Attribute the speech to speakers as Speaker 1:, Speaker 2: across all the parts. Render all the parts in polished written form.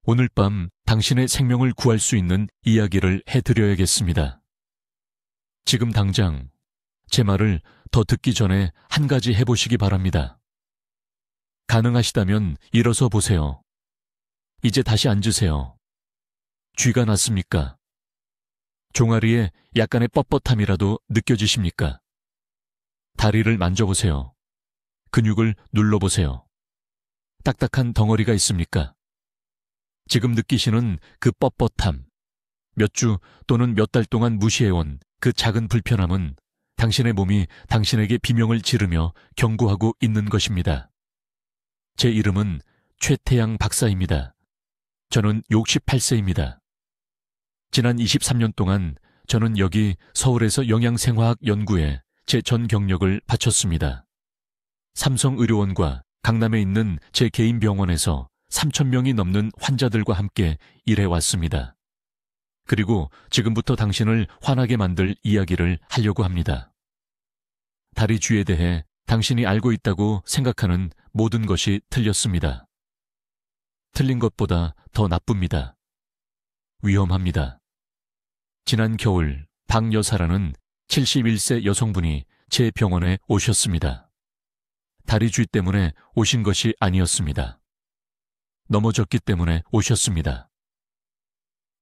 Speaker 1: 오늘 밤 당신의 생명을 구할 수 있는 이야기를 해드려야겠습니다. 지금 당장 제 말을 더 듣기 전에 한 가지 해보시기 바랍니다. 가능하시다면 일어서 보세요. 이제 다시 앉으세요. 쥐가 났습니까? 종아리에 약간의 뻣뻣함이라도 느껴지십니까? 다리를 만져보세요. 근육을 눌러보세요. 딱딱한 덩어리가 있습니까? 지금 느끼시는 그 뻣뻣함, 몇 주 또는 몇 달 동안 무시해온 그 작은 불편함은 당신의 몸이 당신에게 비명을 지르며 경고하고 있는 것입니다. 제 이름은 최태양 박사입니다. 저는 68세입니다. 지난 23년 동안 저는 여기 서울에서 영양생화학 연구에 제 전 경력을 바쳤습니다. 삼성의료원과 강남에 있는 제 개인 병원에서 3,000명이 넘는 환자들과 함께 일해왔습니다. 그리고 지금부터 당신을 화나게 만들 이야기를 하려고 합니다. 다리 쥐에 대해 당신이 알고 있다고 생각하는 모든 것이 틀렸습니다. 틀린 것보다 더 나쁩니다. 위험합니다. 지난 겨울 박 여사라는 71세 여성분이 제 병원에 오셨습니다. 다리 쥐 때문에 오신 것이 아니었습니다. 넘어졌기 때문에 오셨습니다.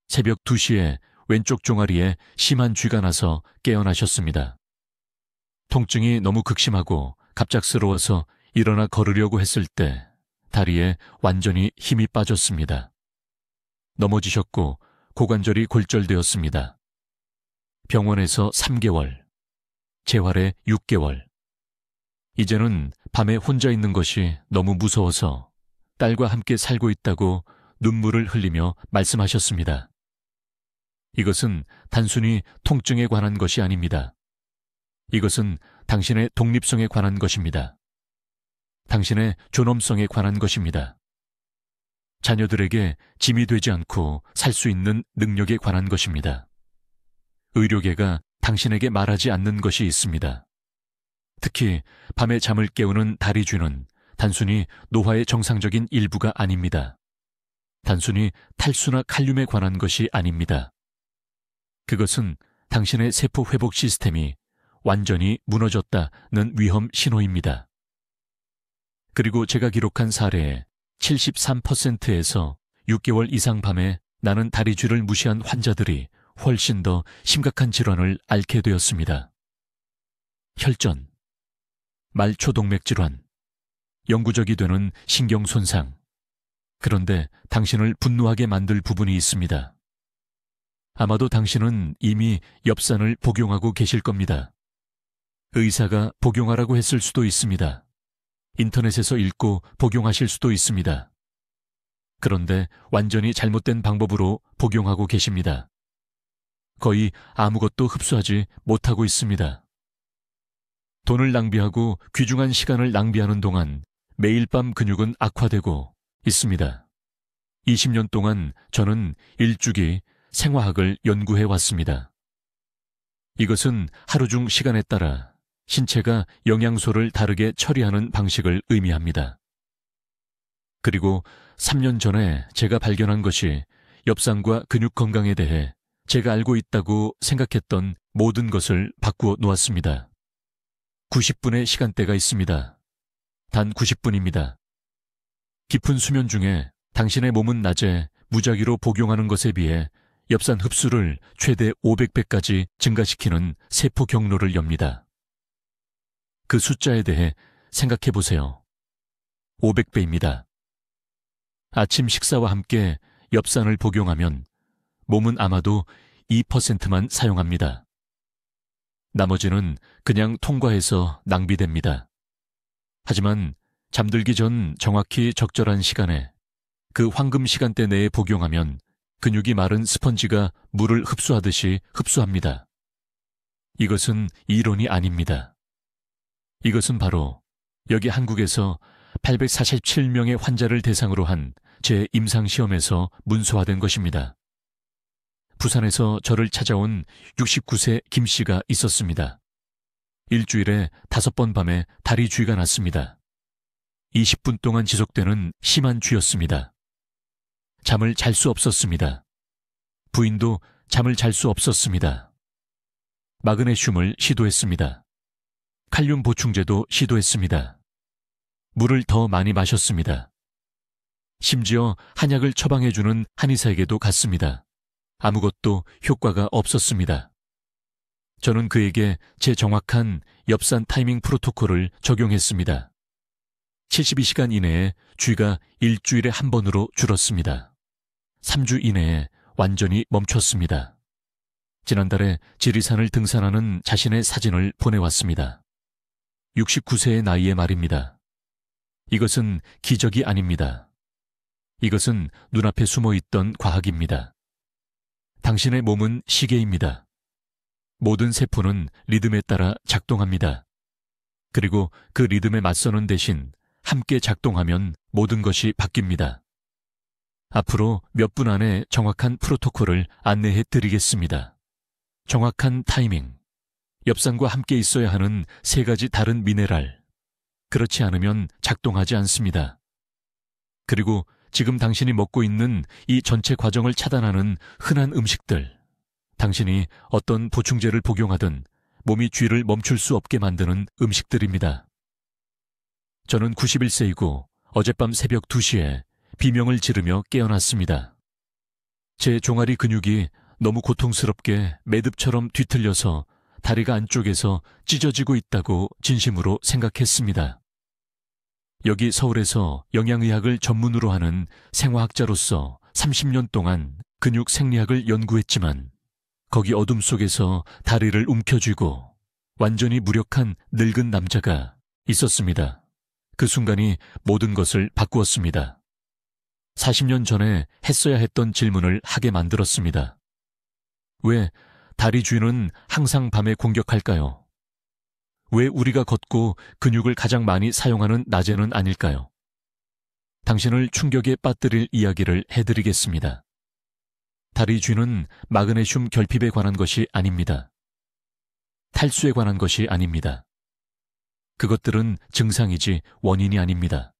Speaker 1: 새벽 2시에 왼쪽 종아리에 심한 쥐가 나서 깨어나셨습니다. 통증이 너무 극심하고 갑작스러워서 일어나 걸으려고 했을 때 다리에 완전히 힘이 빠졌습니다. 넘어지셨고 고관절이 골절되었습니다. 병원에서 3개월, 재활에 6개월. 이제는 밤에 혼자 있는 것이 너무 무서워서 딸과 함께 살고 있다고 눈물을 흘리며 말씀하셨습니다. 이것은 단순히 통증에 관한 것이 아닙니다. 이것은 당신의 독립성에 관한 것입니다. 당신의 존엄성에 관한 것입니다. 자녀들에게 짐이 되지 않고 살 수 있는 능력에 관한 것입니다. 의료계가 당신에게 말하지 않는 것이 있습니다. 특히 밤에 잠을 깨우는 다리 쥐는 단순히 노화의 정상적인 일부가 아닙니다. 단순히 탈수나 칼륨에 관한 것이 아닙니다. 그것은 당신의 세포 회복 시스템이 완전히 무너졌다는 위험 신호입니다. 그리고 제가 기록한 사례의 73%에서 6개월 이상 밤에 나는 다리 쥐를 무시한 환자들이 훨씬 더 심각한 질환을 앓게 되었습니다. 혈전, 말초동맥 질환, 영구적이 되는 신경 손상. 그런데 당신을 분노하게 만들 부분이 있습니다. 아마도 당신은 이미 엽산을 복용하고 계실 겁니다. 의사가 복용하라고 했을 수도 있습니다. 인터넷에서 읽고 복용하실 수도 있습니다. 그런데 완전히 잘못된 방법으로 복용하고 계십니다. 거의 아무것도 흡수하지 못하고 있습니다. 돈을 낭비하고 귀중한 시간을 낭비하는 동안 매일 밤 근육은 악화되고 있습니다. 20년 동안 저는 일주기 생화학을 연구해 왔습니다. 이것은 하루 중 시간에 따라 신체가 영양소를 다르게 처리하는 방식을 의미합니다. 그리고 3년 전에 제가 발견한 것이 엽산과 근육 건강에 대해 제가 알고 있다고 생각했던 모든 것을 바꾸어 놓았습니다. 90분의 시간대가 있습니다. 단 90분입니다. 깊은 수면 중에 당신의 몸은 낮에 무작위로 복용하는 것에 비해 엽산 흡수를 최대 500배까지 증가시키는 세포 경로를 엽니다. 그 숫자에 대해 생각해 보세요. 500배입니다. 아침 식사와 함께 엽산을 복용하면 몸은 아마도 2%만 사용합니다. 나머지는 그냥 통과해서 낭비됩니다. 하지만 잠들기 전 정확히 적절한 시간에 그 황금 시간대 내에 복용하면 근육이 마른 스펀지가 물을 흡수하듯이 흡수합니다. 이것은 이론이 아닙니다. 이것은 바로 여기 한국에서 847명의 환자를 대상으로 한 제 임상시험에서 문서화된 것입니다. 부산에서 저를 찾아온 69세 김 씨가 있었습니다. 일주일에 5번 밤에 다리 쥐가 났습니다. 20분 동안 지속되는 심한 쥐였습니다. 잠을 잘 수 없었습니다. 부인도 잠을 잘 수 없었습니다. 마그네슘을 시도했습니다. 칼륨 보충제도 시도했습니다. 물을 더 많이 마셨습니다. 심지어 한약을 처방해주는 한의사에게도 갔습니다. 아무것도 효과가 없었습니다. 저는 그에게 제 정확한 엽산 타이밍 프로토콜을 적용했습니다. 72시간 이내에 쥐가 일주일에 한 번으로 줄었습니다. 3주 이내에 완전히 멈췄습니다. 지난달에 지리산을 등산하는 자신의 사진을 보내왔습니다. 69세의 나이에 말입니다. 이것은 기적이 아닙니다. 이것은 눈앞에 숨어있던 과학입니다. 당신의 몸은 시계입니다. 모든 세포는 리듬에 따라 작동합니다. 그리고 그 리듬에 맞서는 대신 함께 작동하면 모든 것이 바뀝니다. 앞으로 몇 분 안에 정확한 프로토콜을 안내해 드리겠습니다. 정확한 타이밍, 엽산과 함께 있어야 하는 3가지 다른 미네랄, 그렇지 않으면 작동하지 않습니다. 그리고 지금 당신이 먹고 있는 이 전체 과정을 차단하는 흔한 음식들, 당신이 어떤 보충제를 복용하든 몸이 쥐를 멈출 수 없게 만드는 음식들입니다. 저는 91세이고 어젯밤 새벽 2시에 비명을 지르며 깨어났습니다. 제 종아리 근육이 너무 고통스럽게 매듭처럼 뒤틀려서 다리가 안쪽에서 찢어지고 있다고 진심으로 생각했습니다. 여기 서울에서 영양의학을 전문으로 하는 생화학자로서 30년 동안 근육 생리학을 연구했지만 거기 어둠 속에서 다리를 움켜쥐고 완전히 무력한 늙은 남자가 있었습니다. 그 순간이 모든 것을 바꾸었습니다. 40년 전에 했어야 했던 질문을 하게 만들었습니다. 왜 다리 쥐는 항상 밤에 공격할까요? 왜 우리가 걷고 근육을 가장 많이 사용하는 낮에는 아닐까요? 당신을 충격에 빠뜨릴 이야기를 해드리겠습니다. 다리 쥐는 마그네슘 결핍에 관한 것이 아닙니다. 탈수에 관한 것이 아닙니다. 그것들은 증상이지 원인이 아닙니다.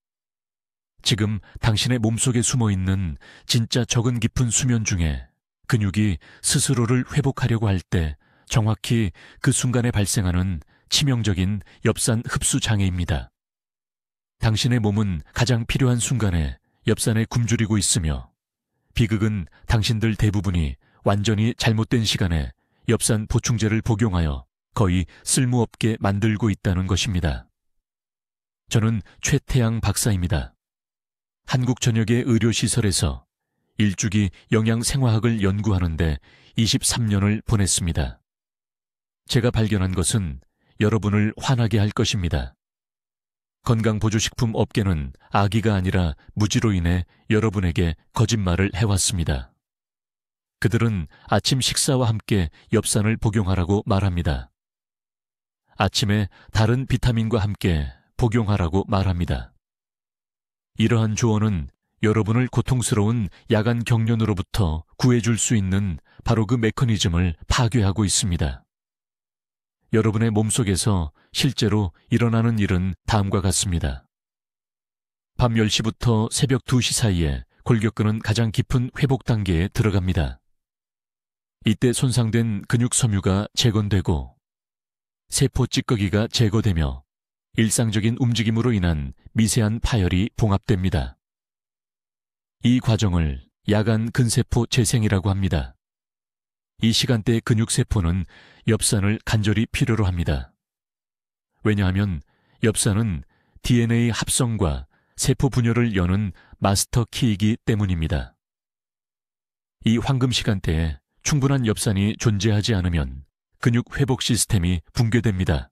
Speaker 1: 지금 당신의 몸속에 숨어있는 진짜 적은 깊은 수면 중에 근육이 스스로를 회복하려고 할 때 정확히 그 순간에 발생하는 치명적인 엽산 흡수 장애입니다. 당신의 몸은 가장 필요한 순간에 엽산에 굶주리고 있으며 비극은 당신들 대부분이 완전히 잘못된 시간에 엽산 보충제를 복용하여 거의 쓸모없게 만들고 있다는 것입니다. 저는 최태양 박사입니다. 한국 전역의 의료시설에서 일주기 영양생화학을 연구하는데 23년을 보냈습니다. 제가 발견한 것은 여러분을 화나게 할 것입니다. 건강보조식품 업계는 악의가 아니라 무지로 인해 여러분에게 거짓말을 해왔습니다. 그들은 아침 식사와 함께 엽산을 복용하라고 말합니다. 아침에 다른 비타민과 함께 복용하라고 말합니다. 이러한 조언은 여러분을 고통스러운 야간 경련으로부터 구해줄 수 있는 바로 그 메커니즘을 파괴하고 있습니다. 여러분의 몸속에서 실제로 일어나는 일은 다음과 같습니다. 밤 10시부터 새벽 2시 사이에 골격근은 가장 깊은 회복 단계에 들어갑니다. 이때 손상된 근육 섬유가 재건되고 세포 찌꺼기가 제거되며 일상적인 움직임으로 인한 미세한 파열이 봉합됩니다. 이 과정을 야간 근세포 재생이라고 합니다. 이 시간대 근육세포는 엽산을 간절히 필요로 합니다. 왜냐하면 엽산은 DNA 합성과 세포 분열을 여는 마스터 키이기 때문입니다. 이 황금 시간대에 충분한 엽산이 존재하지 않으면 근육 회복 시스템이 붕괴됩니다.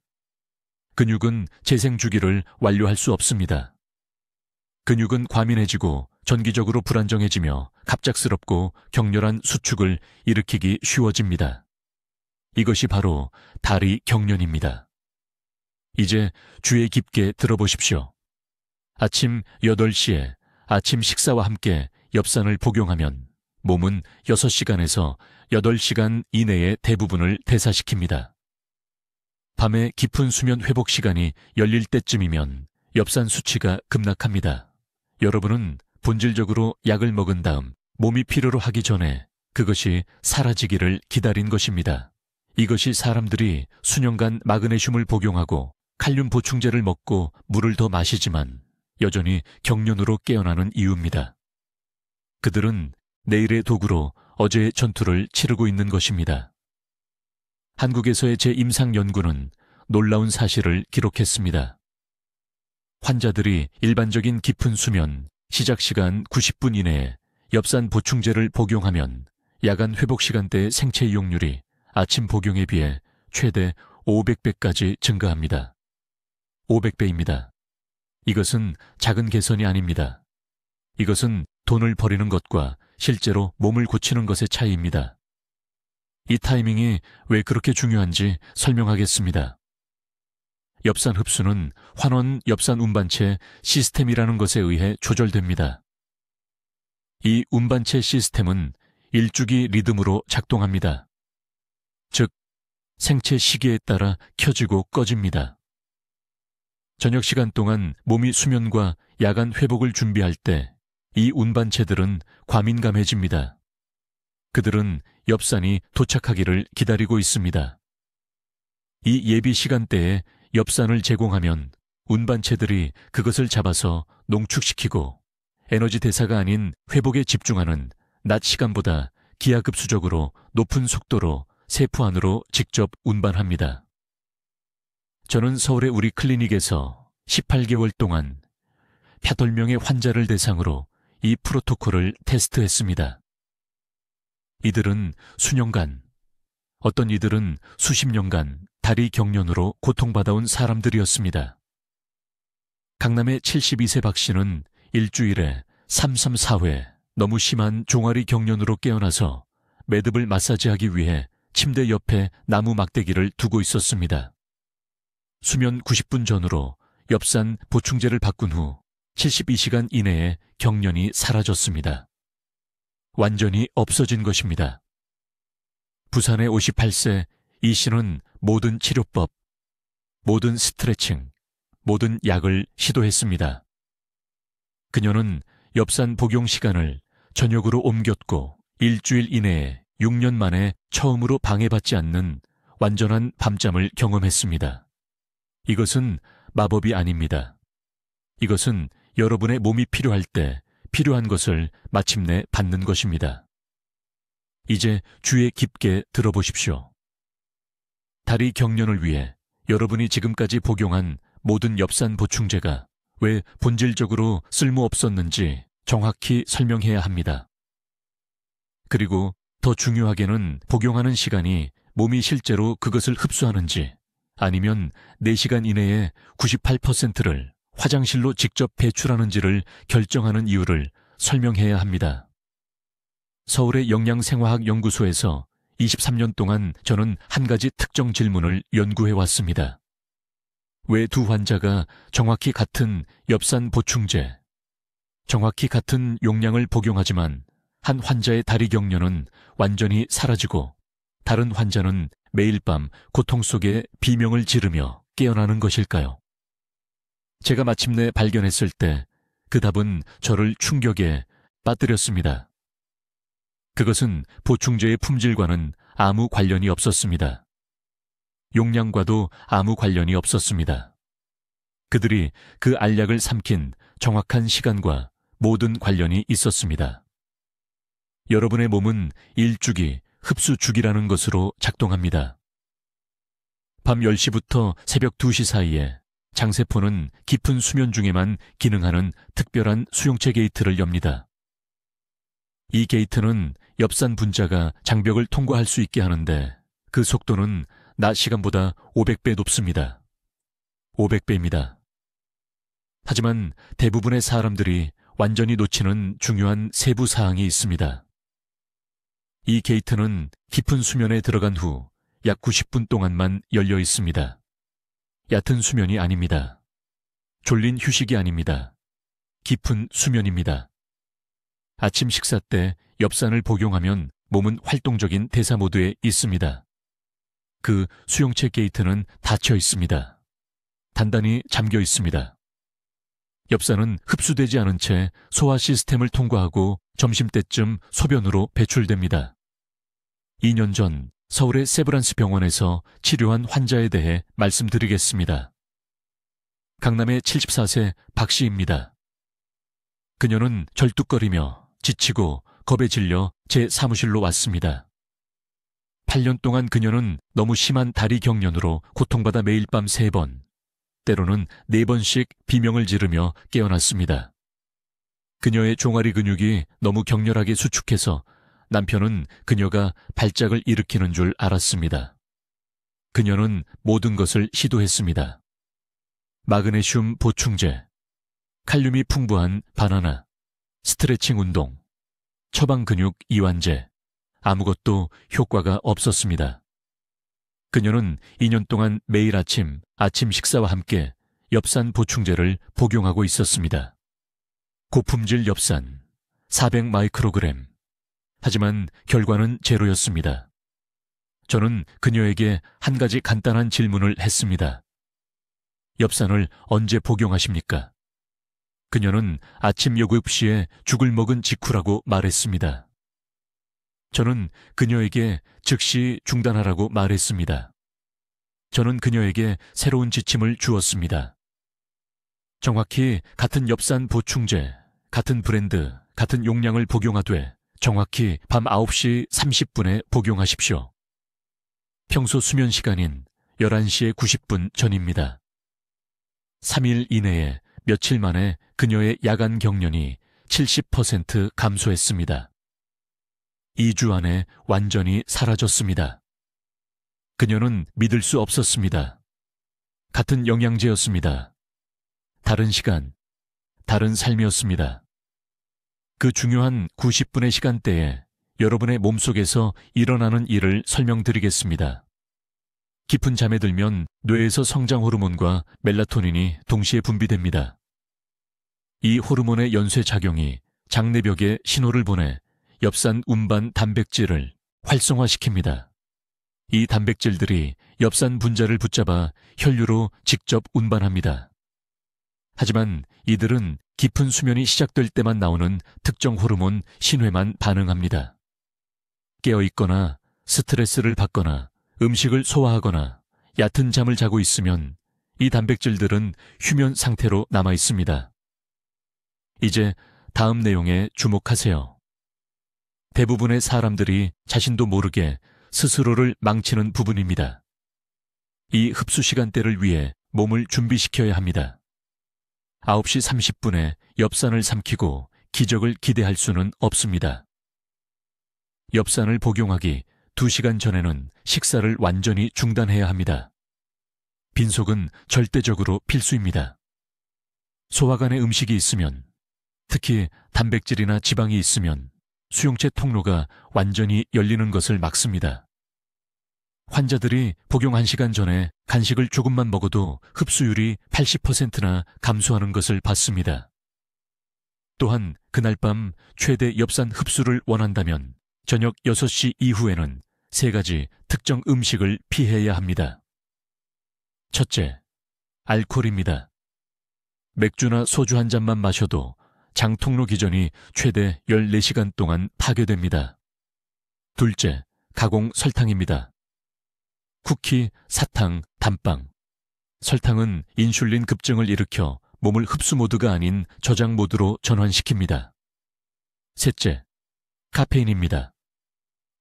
Speaker 1: 근육은 재생 주기를 완료할 수 없습니다. 근육은 과민해지고 전기적으로 불안정해지며 갑작스럽고 격렬한 수축을 일으키기 쉬워집니다. 이것이 바로 다리 경련입니다. 이제 주의 깊게 들어보십시오. 아침 8시에 아침 식사와 함께 엽산을 복용하면 몸은 6시간에서 8시간 이내의 대부분을 대사시킵니다. 밤에 깊은 수면 회복 시간이 열릴 때쯤이면 엽산 수치가 급락합니다. 여러분은 본질적으로 약을 먹은 다음 몸이 필요로 하기 전에 그것이 사라지기를 기다린 것입니다. 이것이 사람들이 수년간 마그네슘을 복용하고 칼륨 보충제를 먹고 물을 더 마시지만 여전히 경련으로 깨어나는 이유입니다. 그들은 내일의 도구로 어제의 전투를 치르고 있는 것입니다. 한국에서의 제 임상 연구는 놀라운 사실을 기록했습니다. 환자들이 일반적인 깊은 수면, 시작 시간 90분 이내에 엽산 보충제를 복용하면 야간 회복 시간대의 생체 이용률이 아침 복용에 비해 최대 500배까지 증가합니다. 500배입니다. 이것은 작은 개선이 아닙니다. 이것은 돈을 버리는 것과 실제로 몸을 고치는 것의 차이입니다. 이 타이밍이 왜 그렇게 중요한지 설명하겠습니다. 엽산 흡수는 환원 엽산 운반체 시스템이라는 것에 의해 조절됩니다. 이 운반체 시스템은 일주기 리듬으로 작동합니다. 즉, 생체 시계에 따라 켜지고 꺼집니다. 저녁 시간 동안 몸이 수면과 야간 회복을 준비할 때 이 운반체들은 과민감해집니다. 그들은 엽산이 도착하기를 기다리고 있습니다. 이 예비 시간대에 엽산을 제공하면 운반체들이 그것을 잡아서 농축시키고 에너지 대사가 아닌 회복에 집중하는 낮 시간보다 기하급수적으로 높은 속도로 세포 안으로 직접 운반합니다. 저는 서울의 우리 클리닉에서 18개월 동안 8명의 환자를 대상으로 이 프로토콜을 테스트했습니다. 이들은 수년간, 어떤 이들은 수십 년간 다리 경련으로 고통받아온 사람들이었습니다. 강남의 72세 박 씨는 일주일에 334회 너무 심한 종아리 경련으로 깨어나서 매듭을 마사지하기 위해 침대 옆에 나무 막대기를 두고 있었습니다. 수면 90분 전으로 엽산 보충제를 바꾼 후 72시간 이내에 경련이 사라졌습니다. 완전히 없어진 것입니다. 부산의 58세 이 씨는 모든 치료법, 모든 스트레칭, 모든 약을 시도했습니다. 그녀는 엽산 복용 시간을 저녁으로 옮겼고 일주일 이내에 6년 만에 처음으로 방해받지 않는 완전한 밤잠을 경험했습니다. 이것은 마법이 아닙니다. 이것은 여러분의 몸이 필요할 때 필요한 것을 마침내 받는 것입니다. 이제 주의 깊게 들어보십시오. 다리 경련을 위해 여러분이 지금까지 복용한 모든 엽산 보충제가 왜 본질적으로 쓸모없었는지 정확히 설명해야 합니다. 그리고 더 중요하게는 복용하는 시간이 몸이 실제로 그것을 흡수하는지 아니면 4시간 이내에 98%를 화장실로 직접 배출하는지를 결정하는 이유를 설명해야 합니다. 서울의 영양생화학연구소에서 23년 동안 저는 한 가지 특정 질문을 연구해 왔습니다. 왜 두 환자가 정확히 같은 엽산 보충제, 정확히 같은 용량을 복용하지만 한 환자의 다리 경련은 완전히 사라지고 다른 환자는 매일 밤 고통 속에 비명을 지르며 깨어나는 것일까요? 제가 마침내 발견했을 때 그 답은 저를 충격에 빠뜨렸습니다. 그것은 보충제의 품질과는 아무 관련이 없었습니다. 용량과도 아무 관련이 없었습니다. 그들이 그 알약을 삼킨 정확한 시간과 모든 관련이 있었습니다. 여러분의 몸은 일주기, 흡수주기라는 것으로 작동합니다. 밤 10시부터 새벽 2시 사이에 장세포는 깊은 수면 중에만 기능하는 특별한 수용체 게이트를 엽니다. 이 게이트는 엽산 분자가 장벽을 통과할 수 있게 하는데 그 속도는 낮 시간보다 500배 높습니다. 500배입니다. 하지만 대부분의 사람들이 완전히 놓치는 중요한 세부 사항이 있습니다. 이 게이트는 깊은 수면에 들어간 후 약 90분 동안만 열려 있습니다. 얕은 수면이 아닙니다. 졸린 휴식이 아닙니다. 깊은 수면입니다. 아침 식사 때 엽산을 복용하면 몸은 활동적인 대사 모드에 있습니다. 그 수용체 게이트는 닫혀 있습니다. 단단히 잠겨 있습니다. 엽산은 흡수되지 않은 채 소화 시스템을 통과하고 점심때쯤 소변으로 배출됩니다. 2년 전 서울의 세브란스 병원에서 치료한 환자에 대해 말씀드리겠습니다. 강남의 74세 박 씨입니다. 그녀는 절뚝거리며 지치고 겁에 질려 제 사무실로 왔습니다. 8년 동안 그녀는 너무 심한 다리 경련으로 고통받아 매일 밤 3번, 때로는 4번씩 비명을 지르며 깨어났습니다. 그녀의 종아리 근육이 너무 격렬하게 수축해서 남편은 그녀가 발작을 일으키는 줄 알았습니다. 그녀는 모든 것을 시도했습니다. 마그네슘 보충제, 칼륨이 풍부한 바나나, 스트레칭 운동, 처방 근육 이완제, 아무것도 효과가 없었습니다. 그녀는 2년 동안 매일 아침 식사와 함께 엽산 보충제를 복용하고 있었습니다. 고품질 엽산, 400 마이크로그램. 하지만 결과는 제로였습니다. 저는 그녀에게 한 가지 간단한 질문을 했습니다. 엽산을 언제 복용하십니까? 그녀는 아침 7시에 죽을 먹은 직후라고 말했습니다. 저는 그녀에게 즉시 중단하라고 말했습니다. 저는 그녀에게 새로운 지침을 주었습니다. 정확히 같은 엽산 보충제, 같은 브랜드, 같은 용량을 복용하되 정확히 밤 9시 30분에 복용하십시오. 평소 수면 시간인 11시에 90분 전입니다. 3일 이내에 며칠 만에 그녀의 야간 경련이 70% 감소했습니다. 2주 안에 완전히 사라졌습니다. 그녀는 믿을 수 없었습니다. 같은 영양제였습니다. 다른 시간, 다른 삶이었습니다. 그 중요한 90분의 시간대에 여러분의 몸속에서 일어나는 일을 설명드리겠습니다. 깊은 잠에 들면 뇌에서 성장 호르몬과 멜라토닌이 동시에 분비됩니다. 이 호르몬의 연쇄작용이 장내벽에 신호를 보내 엽산 운반 단백질을 활성화시킵니다. 이 단백질들이 엽산 분자를 붙잡아 혈류로 직접 운반합니다. 하지만 이들은 깊은 수면이 시작될 때만 나오는 특정 호르몬 신회만 반응합니다. 깨어있거나 스트레스를 받거나 음식을 소화하거나 얕은 잠을 자고 있으면 이 단백질들은 휴면 상태로 남아 있습니다. 이제 다음 내용에 주목하세요. 대부분의 사람들이 자신도 모르게 스스로를 망치는 부분입니다. 이 흡수 시간대를 위해 몸을 준비시켜야 합니다. 9시 30분에 엽산을 삼키고 기적을 기대할 수는 없습니다. 엽산을 복용하기 2시간 전에는 식사를 완전히 중단해야 합니다. 빈속은 절대적으로 필수입니다. 소화관에 음식이 있으면, 특히 단백질이나 지방이 있으면 수용체 통로가 완전히 열리는 것을 막습니다. 환자들이 복용 1시간 전에 간식을 조금만 먹어도 흡수율이 80%나 감소하는 것을 봤습니다. 또한 그날 밤 최대 엽산 흡수를 원한다면 저녁 6시 이후에는 3가지 특정 음식을 피해야 합니다. 첫째, 알코올입니다. 맥주나 소주 한 잔만 마셔도 장 통로 기전이 최대 14시간 동안 파괴됩니다. 둘째, 가공 설탕입니다. 쿠키, 사탕, 단빵. 설탕은 인슐린 급증을 일으켜 몸을 흡수 모드가 아닌 저장 모드로 전환시킵니다. 셋째, 카페인입니다.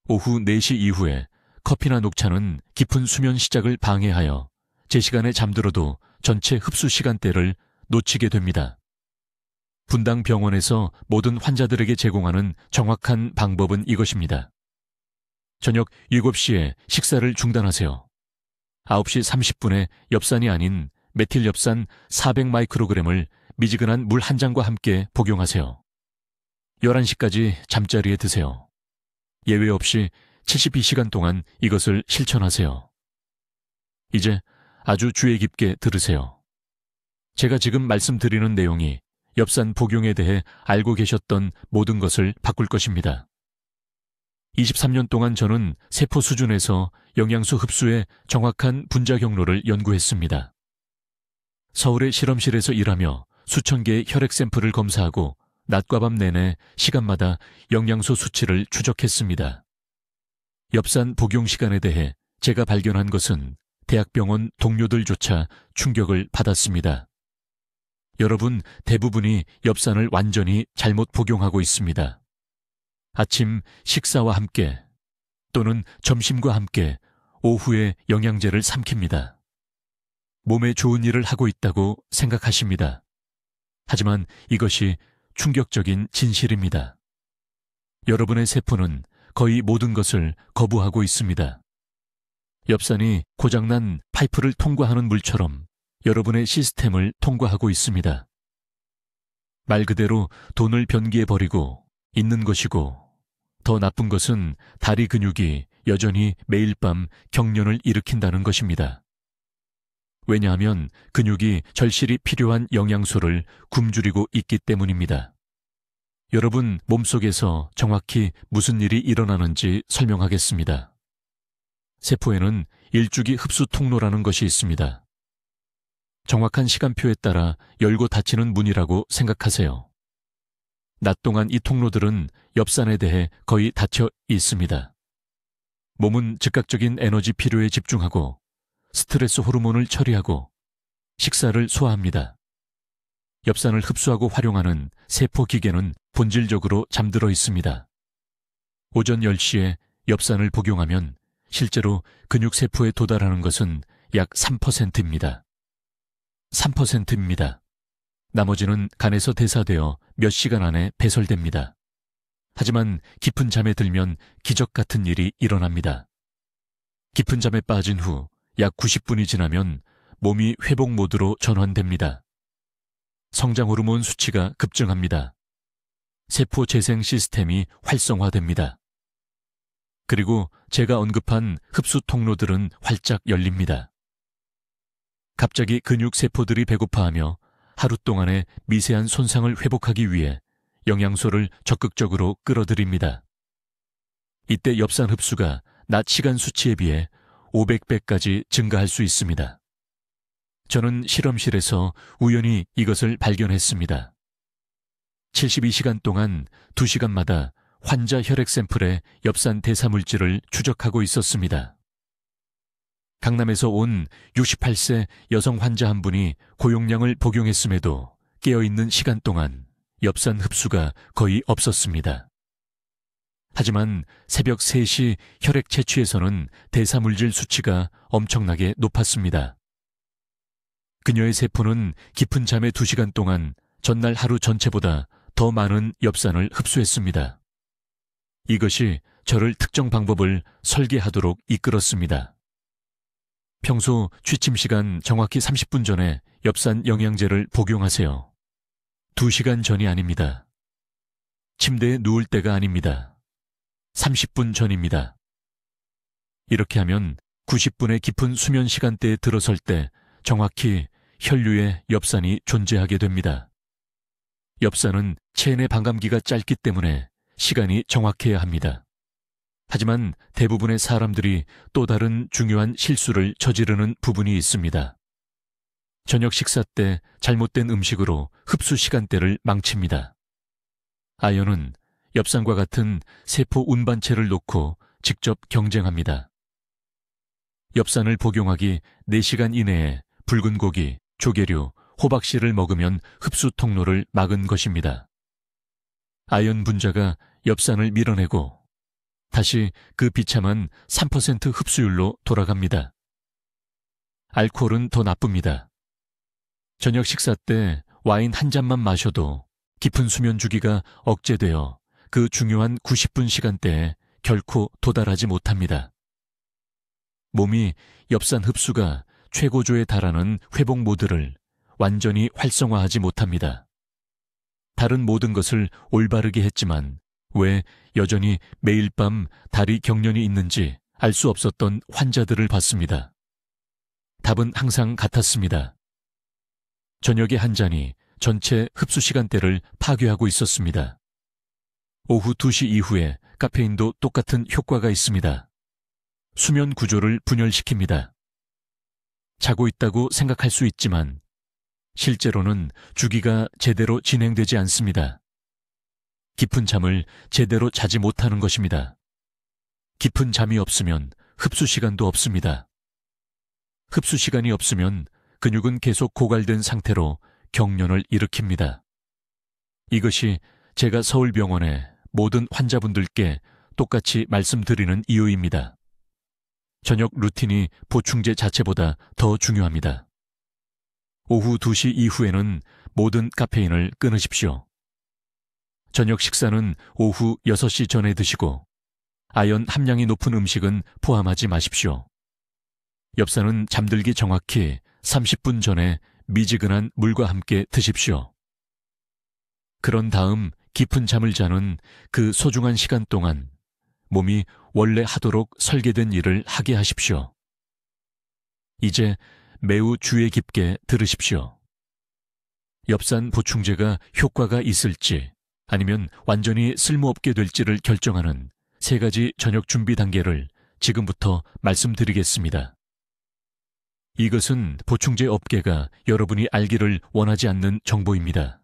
Speaker 1: 오후 4시 이후에 커피나 녹차는 깊은 수면 시작을 방해하여 제 시간에 잠들어도 전체 흡수 시간대를 놓치게 됩니다. 분당 병원에서 모든 환자들에게 제공하는 정확한 방법은 이것입니다. 저녁 7시에 식사를 중단하세요. 9시 30분에 엽산이 아닌 메틸엽산 400 마이크로그램을 미지근한 물 한 잔과 함께 복용하세요. 11시까지 잠자리에 드세요. 예외 없이 72시간 동안 이것을 실천하세요. 이제 아주 주의 깊게 들으세요. 제가 지금 말씀드리는 내용이 엽산 복용에 대해 알고 계셨던 모든 것을 바꿀 것입니다. 23년 동안 저는 세포 수준에서 영양소 흡수의 정확한 분자 경로를 연구했습니다. 서울의 실험실에서 일하며 수천 개의 혈액 샘플을 검사하고 낮과 밤 내내 시간마다 영양소 수치를 추적했습니다. 엽산 복용 시간에 대해 제가 발견한 것은 대학병원 동료들조차 충격을 받았습니다. 여러분 대부분이 엽산을 완전히 잘못 복용하고 있습니다. 아침 식사와 함께 또는 점심과 함께 오후에 영양제를 삼킵니다. 몸에 좋은 일을 하고 있다고 생각하십니다. 하지만 이것이 충격적인 진실입니다. 여러분의 세포는 거의 모든 것을 거부하고 있습니다. 엽산이 고장난 파이프를 통과하는 물처럼 여러분의 시스템을 통과하고 있습니다. 말 그대로 돈을 변기해버리고 있는 것이고, 더 나쁜 것은 다리 근육이 여전히 매일 밤 경련을 일으킨다는 것입니다. 왜냐하면 근육이 절실히 필요한 영양소를 굶주리고 있기 때문입니다. 여러분 몸속에서 정확히 무슨 일이 일어나는지 설명하겠습니다. 세포에는 일주기 흡수 통로라는 것이 있습니다. 정확한 시간표에 따라 열고 닫히는 문이라고 생각하세요. 낮 동안 이 통로들은 엽산에 대해 거의 닫혀 있습니다. 몸은 즉각적인 에너지 필요에 집중하고 스트레스 호르몬을 처리하고 식사를 소화합니다. 엽산을 흡수하고 활용하는 세포 기계는 본질적으로 잠들어 있습니다. 오전 10시에 엽산을 복용하면 실제로 근육세포에 도달하는 것은 약 3%입니다. 3%입니다. 나머지는 간에서 대사되어 몇 시간 안에 배설됩니다. 하지만 깊은 잠에 들면 기적 같은 일이 일어납니다. 깊은 잠에 빠진 후 약 90분이 지나면 몸이 회복 모드로 전환됩니다. 성장 호르몬 수치가 급증합니다. 세포 재생 시스템이 활성화됩니다. 그리고 제가 언급한 흡수 통로들은 활짝 열립니다. 갑자기 근육 세포들이 배고파하며 하루 동안의 미세한 손상을 회복하기 위해 영양소를 적극적으로 끌어들입니다. 이때 엽산 흡수가 낮 시간 수치에 비해 500배까지 증가할 수 있습니다. 저는 실험실에서 우연히 이것을 발견했습니다. 72시간 동안 2시간마다 환자 혈액 샘플에 엽산 대사물질을 추적하고 있었습니다. 강남에서 온 68세 여성 환자 한 분이 고용량을 복용했음에도 깨어있는 시간 동안 엽산 흡수가 거의 없었습니다. 하지만 새벽 3시 혈액 채취에서는 대사물질 수치가 엄청나게 높았습니다. 그녀의 세포는 깊은 잠에 2시간 동안 전날 하루 전체보다 더 많은 엽산을 흡수했습니다. 이것이 저를 특정 방법을 설계하도록 이끌었습니다. 평소 취침 시간 정확히 30분 전에 엽산 영양제를 복용하세요. 2시간 전이 아닙니다. 침대에 누울 때가 아닙니다. 30분 전입니다. 이렇게 하면 90분의 깊은 수면 시간대에 들어설 때 정확히 혈류에 엽산이 존재하게 됩니다. 엽산은 체내 반감기가 짧기 때문에 시간이 정확해야 합니다. 하지만 대부분의 사람들이 또 다른 중요한 실수를 저지르는 부분이 있습니다. 저녁 식사 때 잘못된 음식으로 흡수 시간대를 망칩니다. 아연은 엽산과 같은 세포 운반체를 놓고 직접 경쟁합니다. 엽산을 복용하기 4시간 이내에 붉은 고기, 조개류, 호박씨를 먹으면 흡수 통로를 막은 것입니다. 아연 분자가 엽산을 밀어내고 다시 그 비참한 3% 흡수율로 돌아갑니다. 알코올은 더 나쁩니다. 저녁 식사 때 와인 한 잔만 마셔도 깊은 수면 주기가 억제되어 그 중요한 90분 시간대에 결코 도달하지 못합니다. 몸이 엽산 흡수가 최고조에 달하는 회복 모드를 완전히 활성화하지 못합니다. 다른 모든 것을 올바르게 했지만 왜 여전히 매일 밤 다리 경련이 있는지 알 수 없었던 환자들을 봤습니다. 답은 항상 같았습니다. 저녁에 한 잔이 전체 흡수 시간대를 파괴하고 있었습니다. 오후 2시 이후에 카페인도 똑같은 효과가 있습니다. 수면 구조를 분열시킵니다. 자고 있다고 생각할 수 있지만 실제로는 주기가 제대로 진행되지 않습니다. 깊은 잠을 제대로 자지 못하는 것입니다. 깊은 잠이 없으면 흡수 시간도 없습니다. 흡수 시간이 없으면 근육은 계속 고갈된 상태로 경련을 일으킵니다. 이것이 제가 서울병원의 모든 환자분들께 똑같이 말씀드리는 이유입니다. 저녁 루틴이 보충제 자체보다 더 중요합니다. 오후 2시 이후에는 모든 카페인을 끊으십시오. 저녁 식사는 오후 6시 전에 드시고 아연 함량이 높은 음식은 포함하지 마십시오. 엽산은 잠들기 정확히 30분 전에 미지근한 물과 함께 드십시오. 그런 다음 깊은 잠을 자는 그 소중한 시간 동안 몸이 원래 하도록 설계된 일을 하게 하십시오. 이제 매우 주의 깊게 들으십시오. 엽산 보충제가 효과가 있을지 아니면 완전히 쓸모없게 될지를 결정하는 3가지 저녁 준비 단계를 지금부터 말씀드리겠습니다. 이것은 보충제 업계가 여러분이 알기를 원하지 않는 정보입니다.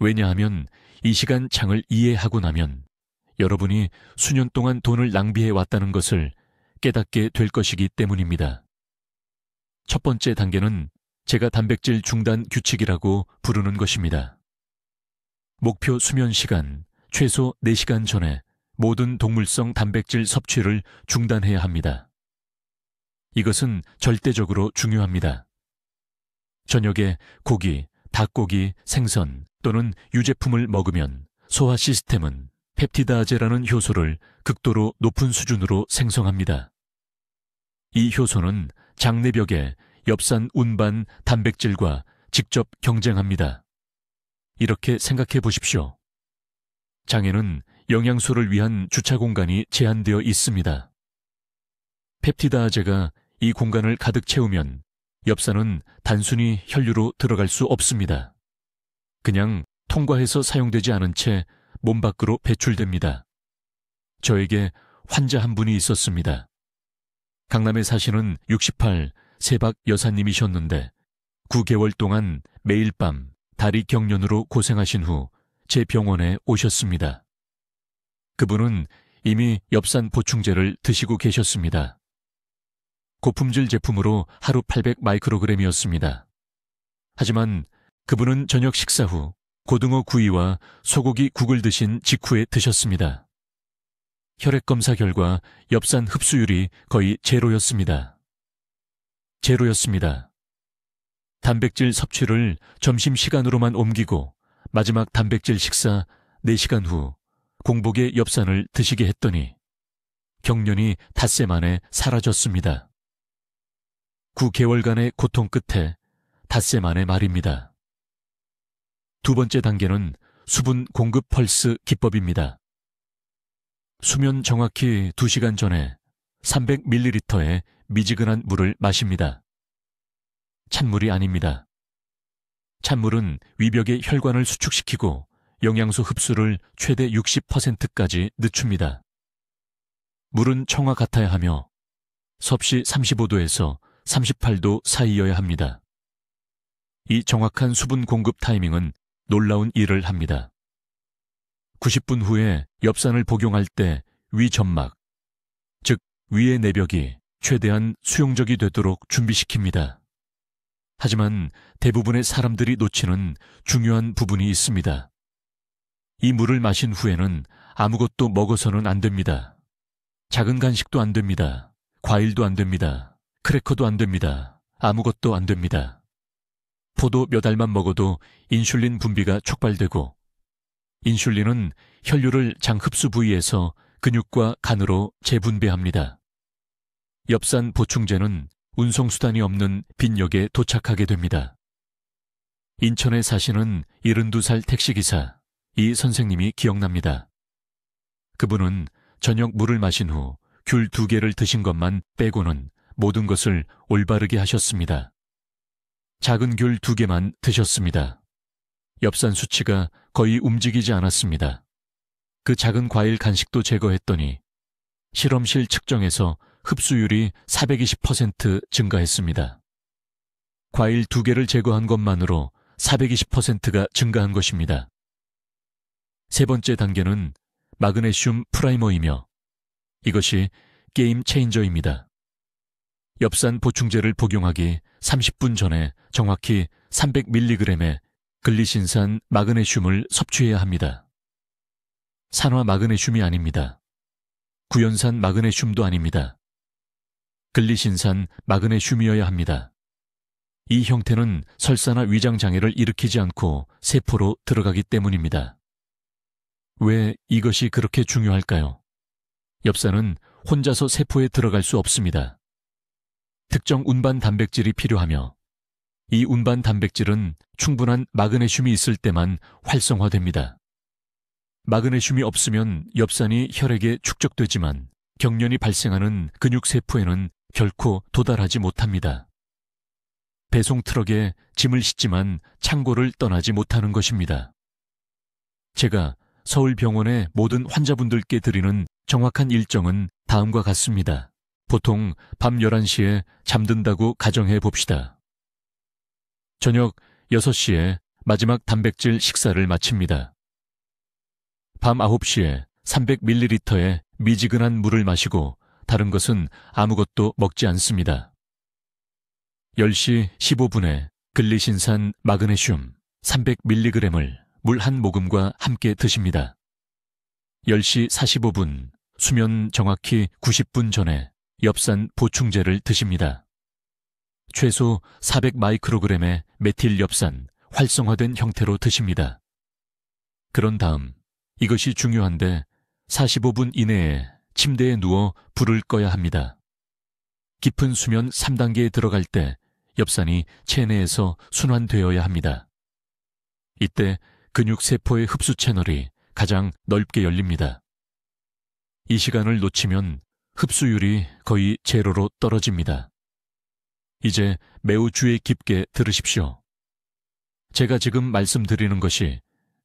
Speaker 1: 왜냐하면 이 시간 창을 이해하고 나면 여러분이 수년 동안 돈을 낭비해 왔다는 것을 깨닫게 될 것이기 때문입니다. 첫 번째 단계는 제가 단백질 중단 규칙이라고 부르는 것입니다. 목표 수면 시간 최소 4시간 전에 모든 동물성 단백질 섭취를 중단해야 합니다. 이것은 절대적으로 중요합니다. 저녁에 고기, 닭고기, 생선 또는 유제품을 먹으면 소화 시스템은 펩티다제라는 효소를 극도로 높은 수준으로 생성합니다. 이 효소는 장내벽에 엽산 운반 단백질과 직접 경쟁합니다. 이렇게 생각해 보십시오. 장에는 영양소를 위한 주차 공간이 제한되어 있습니다. 펩티다제가 이 공간을 가득 채우면 엽산은 단순히 혈류로 들어갈 수 없습니다. 그냥 통과해서 사용되지 않은 채 몸 밖으로 배출됩니다. 저에게 환자 한 분이 있었습니다. 강남에 사시는 68 세박 여사님이셨는데 9개월 동안 매일 밤 다리 경련으로 고생하신 후 제 병원에 오셨습니다. 그분은 이미 엽산 보충제를 드시고 계셨습니다. 고품질 제품으로 하루 800 마이크로그램이었습니다. 하지만 그분은 저녁 식사 후 고등어 구이와 소고기 국을 드신 직후에 드셨습니다. 혈액검사 결과 엽산 흡수율이 거의 제로였습니다. 단백질 섭취를 점심시간으로만 옮기고 마지막 단백질 식사 4시간 후 공복에 엽산을 드시게 했더니 경련이 닷새 만에 사라졌습니다. 9개월간의 고통 끝에 닷새 만의 말입니다. 두 번째 단계는 수분 공급 펄스 기법입니다. 수면 정확히 2시간 전에 300ml의 미지근한 물을 마십니다. 찬물이 아닙니다. 찬물은 위벽의 혈관을 수축시키고 영양소 흡수를 최대 60%까지 늦춥니다. 물은 청아 같아야 하며 섭씨 35도에서 38도 사이여야 합니다. 이 정확한 수분 공급 타이밍은 놀라운 일을 합니다. 90분 후에 엽산을 복용할 때 위 점막, 즉 위의 내벽이 최대한 수용적이 되도록 준비시킵니다. 하지만 대부분의 사람들이 놓치는 중요한 부분이 있습니다. 이 물을 마신 후에는 아무것도 먹어서는 안 됩니다. 작은 간식도 안 됩니다. 과일도 안 됩니다. 크래커도 안 됩니다. 아무것도 안 됩니다. 포도 몇 알만 먹어도 인슐린 분비가 촉발되고 인슐린은 혈류를 장 흡수 부위에서 근육과 간으로 재분배합니다. 엽산 보충제는 운송수단이 없는 빈역에 도착하게 됩니다. 인천에 사시는 72살 택시기사 이 선생님이 기억납니다. 그분은 저녁 물을 마신 후 귤 2개를 드신 것만 빼고는 모든 것을 올바르게 하셨습니다. 작은 귤 2개만 드셨습니다. 엽산 수치가 거의 움직이지 않았습니다. 그 작은 과일 간식도 제거했더니 실험실 측정에서 흡수율이 420% 증가했습니다. 과일 2개를 제거한 것만으로 420%가 증가한 것입니다. 세 번째 단계는 마그네슘 프라이머이며 이것이 게임 체인저입니다. 엽산 보충제를 복용하기 30분 전에 정확히 300mg의 글리신산 마그네슘을 섭취해야 합니다. 산화 마그네슘이 아닙니다. 구연산 마그네슘도 아닙니다. 글리신산 마그네슘이어야 합니다. 이 형태는 설사나 위장 장애를 일으키지 않고 세포로 들어가기 때문입니다. 왜 이것이 그렇게 중요할까요? 엽산은 혼자서 세포에 들어갈 수 없습니다. 특정 운반 단백질이 필요하며 이 운반 단백질은 충분한 마그네슘이 있을 때만 활성화됩니다. 마그네슘이 없으면 엽산이 혈액에 축적되지만 경련이 발생하는 근육세포에는 결코 도달하지 못합니다. 배송 트럭에 짐을 싣지만 창고를 떠나지 못하는 것입니다. 제가 서울병원의 모든 환자분들께 드리는 정확한 일정은 다음과 같습니다. 보통 밤 11시에 잠든다고 가정해 봅시다. 저녁 6시에 마지막 단백질 식사를 마칩니다. 밤 9시에 300ml의 미지근한 물을 마시고 다른 것은 아무것도 먹지 않습니다. 10시 15분에 글리신산 마그네슘 300mg을 물 한 모금과 함께 드십니다. 10시 45분 수면 정확히 90분 전에 엽산 보충제를 드십니다. 최소 400마이크로그램의 메틸 엽산 활성화된 형태로 드십니다. 그런 다음 이것이 중요한데 45분 이내에 침대에 누워 불을 꺼야 합니다. 깊은 수면 3단계에 들어갈 때 엽산이 체내에서 순환되어야 합니다. 이때 근육세포의 흡수 채널이 가장 넓게 열립니다. 이 시간을 놓치면 흡수율이 거의 제로로 떨어집니다. 이제 매우 주의 깊게 들으십시오. 제가 지금 말씀드리는 것이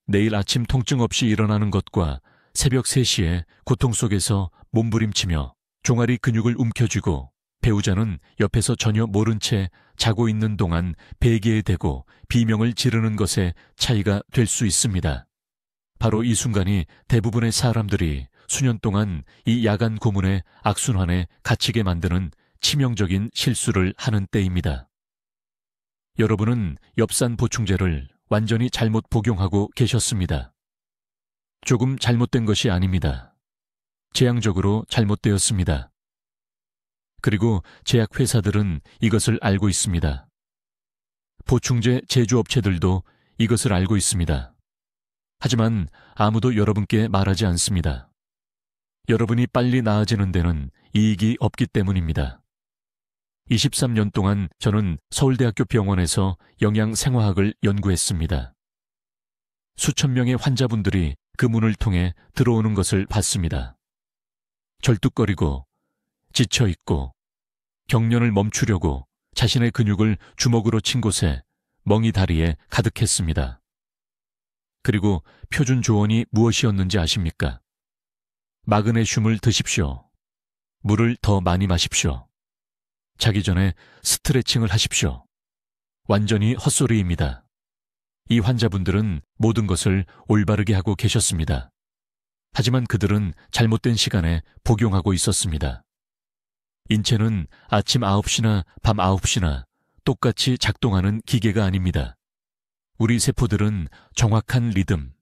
Speaker 1: 내일 아침 통증 없이 일어나는 것과 새벽 3시에 고통 속에서 몸부림치며 종아리 근육을 움켜쥐고 배우자는 옆에서 전혀 모른 채 자고 있는 동안 베개에 대고 비명을 지르는 것의 차이가 될 수 있습니다. 바로 이 순간이 대부분의 사람들이 수년 동안 이 야간 고문의 악순환에 갇히게 만드는 치명적인 실수를 하는 때입니다. 여러분은 엽산 보충제를 완전히 잘못 복용하고 계셨습니다. 조금 잘못된 것이 아닙니다. 재앙적으로 잘못되었습니다. 그리고 제약회사들은 이것을 알고 있습니다. 보충제 제조업체들도 이것을 알고 있습니다. 하지만 아무도 여러분께 말하지 않습니다. 여러분이 빨리 나아지는 데는 이익이 없기 때문입니다. 23년 동안 저는 서울대학교 병원에서 영양생화학을 연구했습니다. 수천 명의 환자분들이 그 문을 통해 들어오는 것을 봤습니다. 절뚝거리고 지쳐있고 경련을 멈추려고 자신의 근육을 주먹으로 친 곳에 멍이 다리에 가득했습니다. 그리고 표준 조언이 무엇이었는지 아십니까? 마그네슘을 드십시오. 물을 더 많이 마십시오. 자기 전에 스트레칭을 하십시오. 완전히 헛소리입니다. 이 환자분들은 모든 것을 올바르게 하고 계셨습니다. 하지만 그들은 잘못된 시간에 복용하고 있었습니다. 인체는 아침 9시나 밤 9시나 똑같이 작동하는 기계가 아닙니다. 우리 세포들은 정확한 리듬,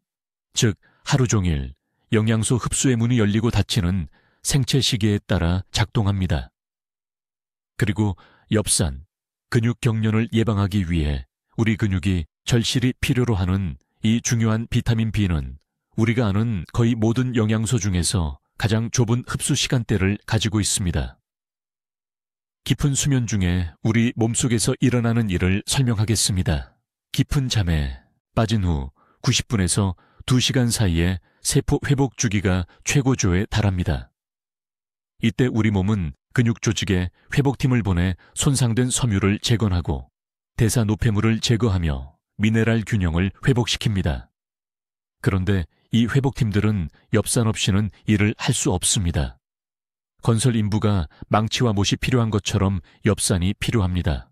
Speaker 1: 즉 하루 종일 영양소 흡수의 문이 열리고 닫히는 생체 시계에 따라 작동합니다. 그리고 엽산, 근육 경련을 예방하기 위해 우리 근육이 절실히 필요로 하는 이 중요한 비타민 B는 우리가 아는 거의 모든 영양소 중에서 가장 좁은 흡수 시간대를 가지고 있습니다. 깊은 수면 중에 우리 몸속에서 일어나는 일을 설명하겠습니다. 깊은 잠에 빠진 후 90분에서 2시간 사이에 세포 회복 주기가 최고조에 달합니다. 이때 우리 몸은 근육 조직에 회복팀을 보내 손상된 섬유를 재건하고 대사 노폐물을 제거하며 미네랄 균형을 회복시킵니다. 그런데 이 회복팀들은 엽산 없이는 일을 할 수 없습니다. 건설 인부가 망치와 못이 필요한 것처럼 엽산이 필요합니다.